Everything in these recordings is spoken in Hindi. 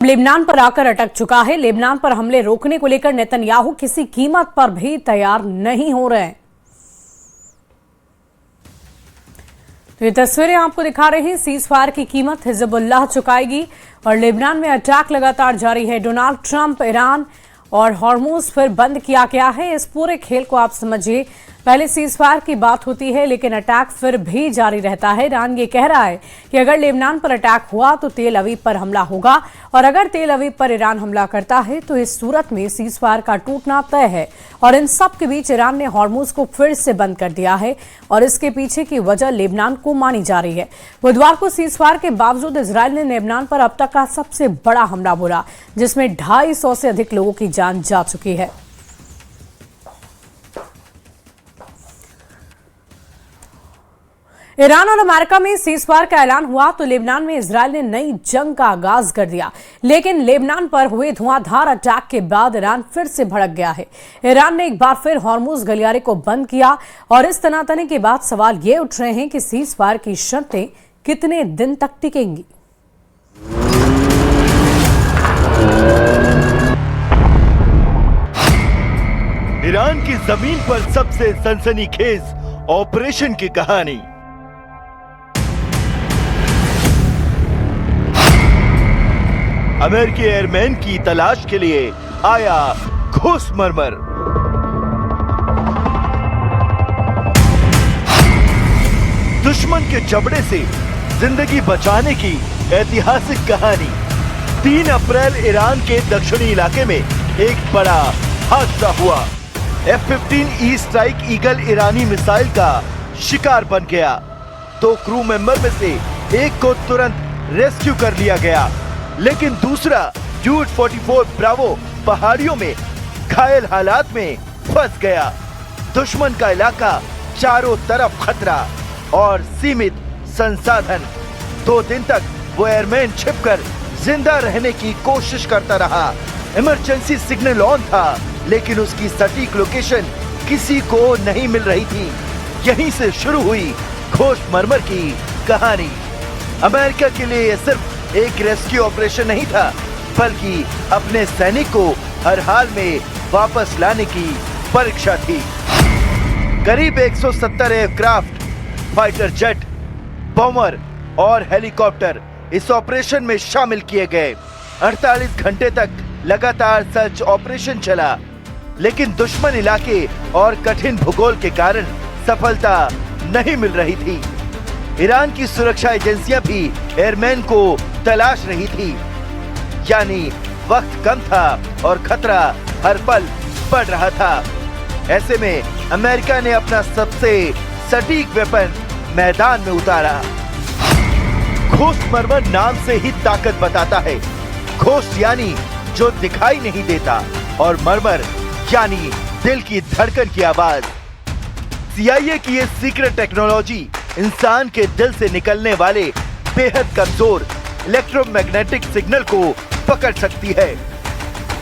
लेबनान पर आकर अटक चुका है। लेबनान पर हमले रोकने को लेकर नेतन्याहू किसी कीमत पर भी तैयार नहीं हो रहे हैं। तो ये तस्वीरें आपको दिखा रहे हैं। सीज़फायर की कीमत हिजबुल्लाह चुकाएगी और लेबनान में अटैक लगातार जारी है। डोनाल्ड ट्रंप, ईरान और हॉर्मुज फिर बंद किया गया है। इस पूरे खेल को आप समझिए। पहले सीज़फायर की बात होती है लेकिन अटैक फिर भी जारी रहता है। ईरान ये कह रहा है कि अगर लेबनान पर अटैक हुआ तो तेल अवीव पर हमला होगा और अगर तेल अवीव पर ईरान हमला करता है तो इस सूरत में सीज़फायर का टूटना तय है। और इन सब के बीच ईरान ने हॉर्मुज को फिर से बंद कर दिया है और इसके पीछे की वजह लेबनान को मानी जा रही है। बुधवार को सीज़फायर के बावजूद इजरायल ने लेबनान पर अब तक का सबसे बड़ा हमला बोला, जिसमें 250 से अधिक लोगों की जान जा चुकी है। ईरान और अमेरिका में सीज़फायर का ऐलान हुआ तो लेबनान में इजरायल ने नई जंग का आगाज कर दिया। लेकिन लेबनान पर हुए धुआंधार अटैक के बाद ईरान फिर से भड़क गया है। ईरान ने एक बार फिर हॉर्मुज गलियारे को बंद किया और इस तनातनी के बाद सवाल ये उठ रहे हैं कि सीज़फायर की शर्तें कितने दिन तक टिकेंगी। ईरान की जमीन पर सबसे सनसनीखेज ऑपरेशन की कहानी। अमेरिकी एयरमैन की तलाश के लिए आया घूसमरमर। दुश्मन के जबड़े से जिंदगी बचाने की ऐतिहासिक कहानी। 3 अप्रैल ईरान के दक्षिणी इलाके में एक बड़ा हादसा हुआ। F-15E स्ट्राइक ईगल ईरानी मिसाइल का शिकार बन गया। 2 क्रू मेंबर में से एक को तुरंत रेस्क्यू कर लिया गया, लेकिन दूसरा U-44 ब्रावो पहाड़ियों में घायल हालात में फंस गया। दुश्मन का इलाका, चारों तरफ खतरा और सीमित संसाधन। 2 दिन तक वो एयरमैन छिपकर जिंदा रहने की कोशिश करता रहा। इमरजेंसी सिग्नल ऑन था, लेकिन उसकी सटीक लोकेशन किसी को नहीं मिल रही थी। यहीं से शुरू हुई घूसमरमर की कहानी। अमेरिका के लिए यह सिर्फ एक रेस्क्यू ऑपरेशन नहीं था, बल्कि अपने सैनिक को हर हाल में वापस लाने की परीक्षा थी। करीब 170 एयरक्राफ्ट, फाइटर जेट, बॉम्बर और हेलीकॉप्टर इस ऑपरेशन में शामिल किए गए। 48 घंटे तक लगातार सर्च ऑपरेशन चला, लेकिन दुश्मन इलाके और कठिन भूगोल के कारण सफलता नहीं मिल रही थी। ईरान की सुरक्षा एजेंसियां भी एयरमैन को तलाश रही थी, यानी वक्त कम था और खतरा हर पल बढ़ रहा था। ऐसे में अमेरिका ने अपना सबसे सटीक वेपन मैदान में उतारा। घूसमरमर नाम से ही ताकत बताता है। घूस यानी जो दिखाई नहीं देता और मरमर यानी दिल की धड़कन की आवाज। CIA की ये सीक्रेट टेक्नोलॉजी इंसान के दिल से निकलने वाले बेहद कमजोर इलेक्ट्रोमैग्नेटिक सिग्नल को पकड़ सकती है।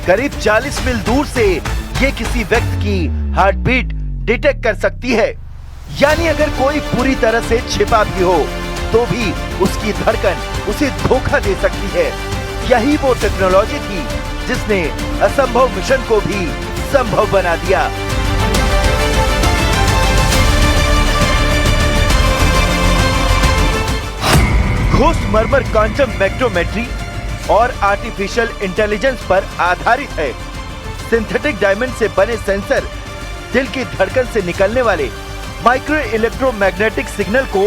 करीब 40 मील दूर से ये किसी व्यक्ति की हार्ट बीट डिटेक्ट कर सकती है, यानी अगर कोई पूरी तरह से छिपा भी हो तो भी उसकी धड़कन उसे धोखा दे सकती है। यही वो टेक्नोलॉजी थी जिसने असंभव मिशन को भी संभव बना दिया। घूसमरमर क्वांटम स्पेक्ट्रोमेट्री और आर्टिफिशियल इंटेलिजेंस पर आधारित है। सिंथेटिक डायमंड से बने सेंसर दिल की धड़कन से निकलने वाले माइक्रो इलेक्ट्रोमैग्नेटिक सिग्नल को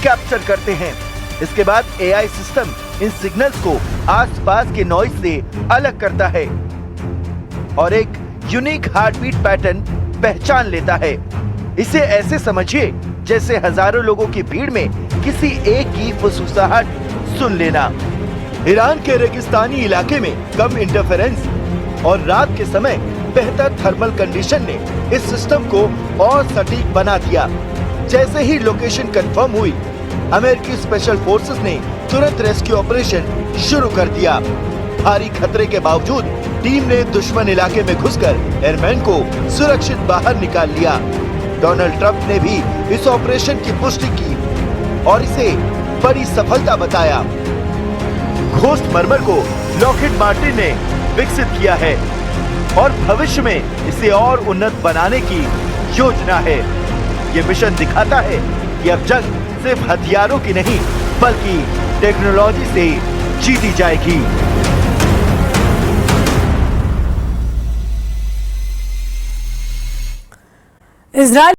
कैप्चर करते हैं। इसके बाद AI सिस्टम इन सिग्नल्स को आसपास के नॉइज से अलग करता है और एक यूनिक हार्टबीट पैटर्न पहचान लेता है। इसे ऐसे समझिए जैसे हजारों लोगों की भीड़ में किसी एक की फुसफुसाहट सुन लेना। ईरान के रेगिस्तानी इलाके में कम इंटरफेरेंस और रात के समय बेहतर थर्मल कंडीशन ने इस सिस्टम को और सटीक बना दिया। जैसे ही लोकेशन कंफर्म हुई, अमेरिकी स्पेशल फोर्सेस ने तुरंत रेस्क्यू ऑपरेशन शुरू कर दिया। भारी खतरे के बावजूद टीम ने दुश्मन इलाके में घुसकर एयरमैन को सुरक्षित बाहर निकाल लिया। डोनाल्ड ट्रंप ने भी इस ऑपरेशन की पुष्टि की और इसे बड़ी सफलता बताया। घूसमरमर को लॉकहीड मार्टिन ने विकसित किया है और भविष्य में इसे और उन्नत बनाने की योजना है। ये मिशन दिखाता है कि अब जंग सिर्फ हथियारों की नहीं बल्कि टेक्नोलॉजी से जीती जाएगी। इजराइल